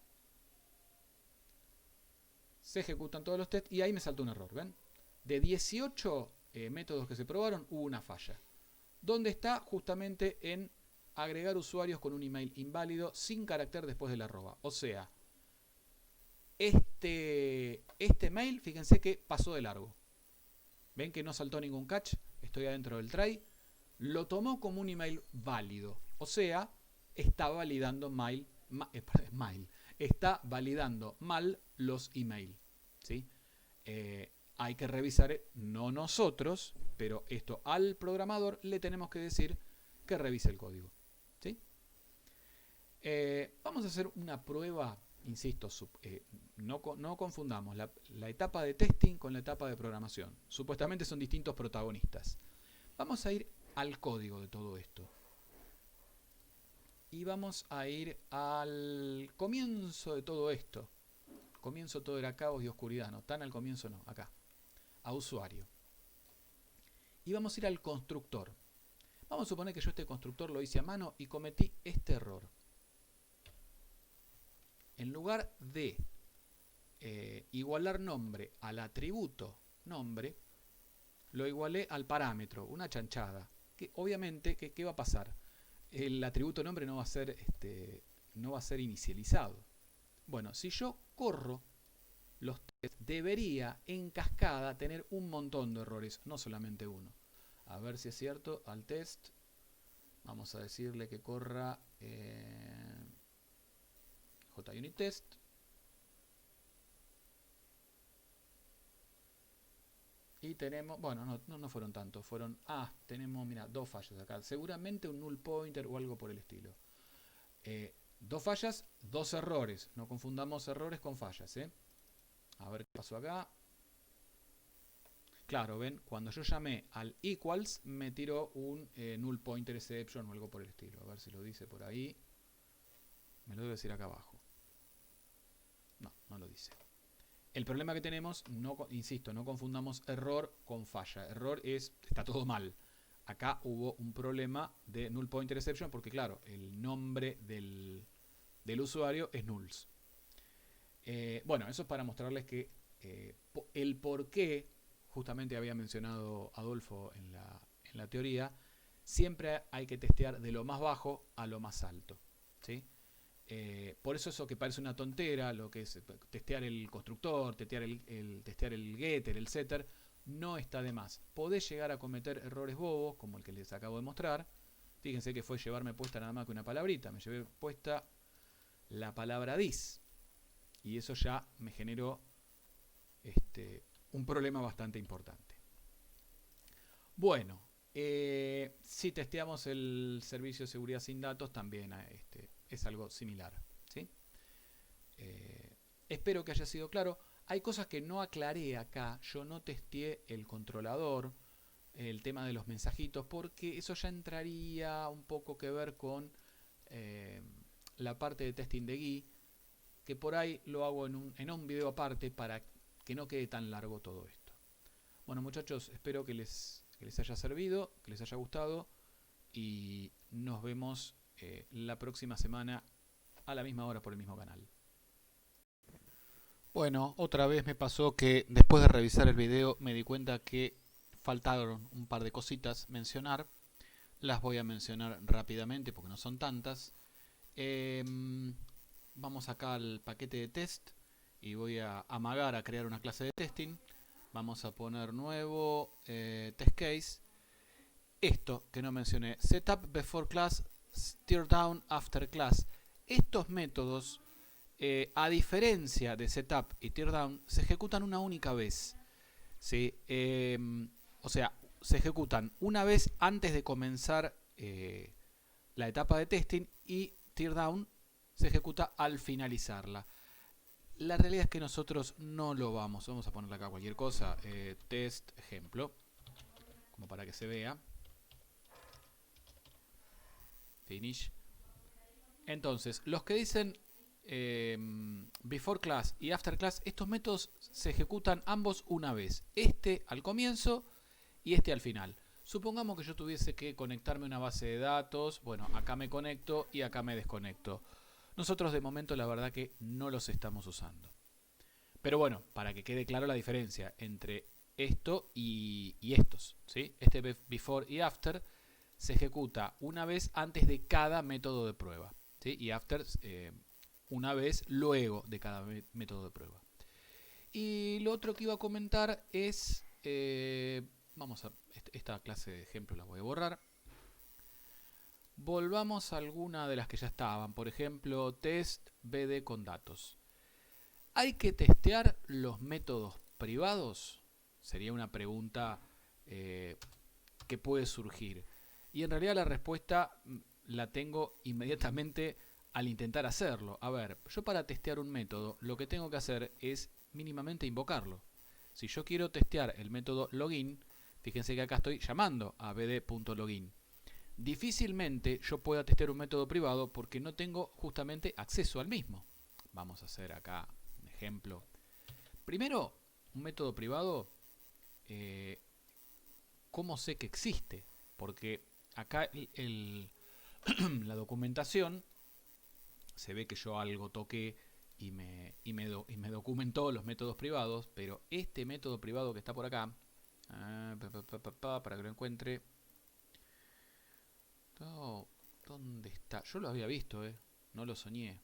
Se ejecutan todos los tests y ahí me saltó un error, ¿ven? De 18 métodos que se probaron, hubo una falla. ¿Dónde está? Justamente en agregar usuarios con un email inválido sin carácter después del arroba. O sea, este mail, fíjense que pasó de largo. ¿Ven que no saltó ningún catch? Estoy adentro del try. Lo tomó como un email válido. O sea, está validando está validando mal los emails. ¿Sí? Hay que revisar, no nosotros, pero esto al programador le tenemos que decir que revise el código. ¿Sí? Vamos a hacer una prueba, insisto, no confundamos la etapa de testing con la etapa de programación. Supuestamente son distintos protagonistas. Vamos a ir al código de todo esto. Y vamos a ir al comienzo de todo esto. Comienzo todo era caos y oscuridad, no, tan al comienzo no, acá. A usuario. Y vamos a ir al constructor. Vamos a suponer que yo este constructor lo hice a mano y cometí este error. En lugar de igualar nombre al atributo nombre, lo igualé al parámetro, una chanchada. Que obviamente, ¿qué va a pasar? El atributo nombre no va a ser inicializado. Bueno, si yo corro los tests, debería en cascada tener un montón de errores, no solamente uno. A ver si es cierto, al test. Vamos a decirle que corra JUnit test. Y tenemos, bueno, no fueron tantos, fueron, tenemos, mira, 2 fallas acá. Seguramente un null pointer o algo por el estilo. 2 fallas, 2 errores. No confundamos errores con fallas, ¿eh? A ver qué pasó acá. Claro, ven, cuando yo llamé al equals, me tiró un null pointer exception o algo por el estilo. A ver si lo dice por ahí. Me lo debe decir acá abajo. No lo dice. El problema que tenemos, insisto, no confundamos error con falla. Error está todo mal. Acá hubo un problema de null pointer exception porque, claro, el nombre del usuario es nulls. Bueno, eso es para mostrarles que el por qué, justamente había mencionado Adolfo en la teoría, siempre hay que testear de lo más bajo a lo más alto. ¿Sí? Por eso que parece una tontera, lo que es testear el constructor, testear el getter, el setter, no está de más. Podés llegar a cometer errores bobos, como el que les acabo de mostrar. Fíjense que fue llevarme puesta nada más que una palabrita. Me llevé puesta la palabra dis. Y eso ya me generó un problema bastante importante. Bueno, si testeamos el servicio de seguridad sin datos, también es algo similar. ¿Sí? Espero que haya sido claro. Hay cosas que no aclaré acá. Yo no testé el controlador, el tema de los mensajitos, porque eso ya entraría un poco que ver con la parte de testing de GUI, que por ahí lo hago en un video aparte para que no quede tan largo todo esto. Bueno, muchachos, espero que les haya servido, que les haya gustado y nos vemos la próxima semana a la misma hora por el mismo canal. Bueno, otra vez me pasó que después de revisar el video me di cuenta que faltaron un par de cositas mencionar. Las voy a mencionar rápidamente porque no son tantas. Vamos acá al paquete de test y voy a amagar a crear una clase de testing. Vamos a poner nuevo test case. Esto que no mencioné, setup before class, teardown after class. Estos métodos, a diferencia de setup y teardown, se ejecutan una única vez. ¿Sí? O sea, se ejecutan una vez antes de comenzar la etapa de testing y teardown se ejecuta al finalizarla. La realidad es que nosotros no lo vamos a ponerle acá cualquier cosa, test ejemplo, como para que se vea. Finish. Entonces, los que dicen before class y after class, estos métodos se ejecutan ambos una vez. Este al comienzo y este al final. Supongamos que yo tuviese que conectarme a una base de datos. Bueno, acá me conecto y acá me desconecto. Nosotros de momento la verdad que no los estamos usando. Pero bueno, para que quede claro la diferencia entre esto y estos, ¿sí? Este before y after se ejecuta una vez antes de cada método de prueba, ¿sí? Y after una vez luego de cada método de prueba. Y lo otro que iba a comentar es, vamos a esta clase de ejemplo la voy a borrar. Volvamos a alguna de las que ya estaban, por ejemplo, test BD con datos. ¿Hay que testear los métodos privados? Sería una pregunta que puede surgir. Y en realidad la respuesta la tengo inmediatamente al intentar hacerlo. A ver, yo para testear un método lo que tengo que hacer es mínimamente invocarlo. Si yo quiero testear el método login, fíjense que acá estoy llamando a bd.login. Difícilmente yo pueda testear un método privado porque no tengo justamente acceso al mismo. Vamos a hacer acá un ejemplo. Primero, un método privado, ¿cómo sé que existe? Porque acá la documentación se ve que yo algo toqué y me documentó los métodos privados, pero este método privado que está por acá, para que lo encuentre, ¿dónde está? Yo lo había visto, no lo soñé.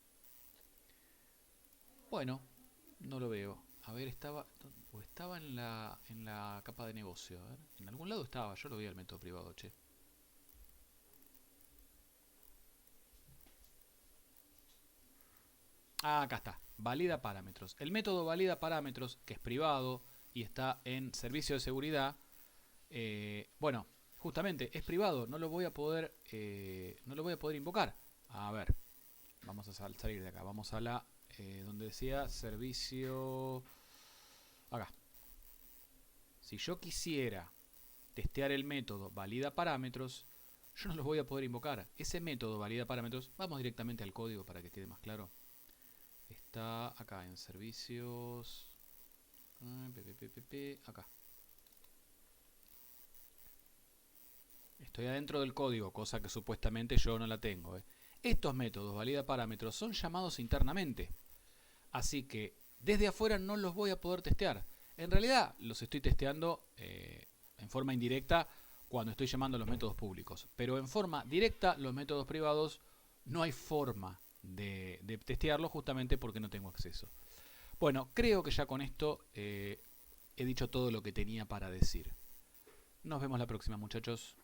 Bueno, no lo veo. A ver, estaba en la capa de negocio. A ver, en algún lado estaba, yo lo vi el método privado, che. Ah, acá está, valida parámetros. El método valida parámetros, que es privado y está en servicio de seguridad, bueno, justamente es privado, no lo voy a poder invocar. A ver, vamos a salir de acá, vamos a la donde decía servicio, acá. Si yo quisiera testear el método valida parámetros, yo no lo voy a poder invocar. Ese método valida parámetros, vamos directamente al código para que quede más claro. Está acá en servicios, acá. Estoy adentro del código, cosa que supuestamente yo no la tengo. Estos métodos valida parámetros son llamados internamente. Así que desde afuera no los voy a poder testear. En realidad los estoy testeando en forma indirecta cuando estoy llamando a los métodos públicos. Pero en forma directa los métodos privados no hay forma de testearlos justamente porque no tengo acceso. Bueno, creo que ya con esto he dicho todo lo que tenía para decir. Nos vemos la próxima, muchachos.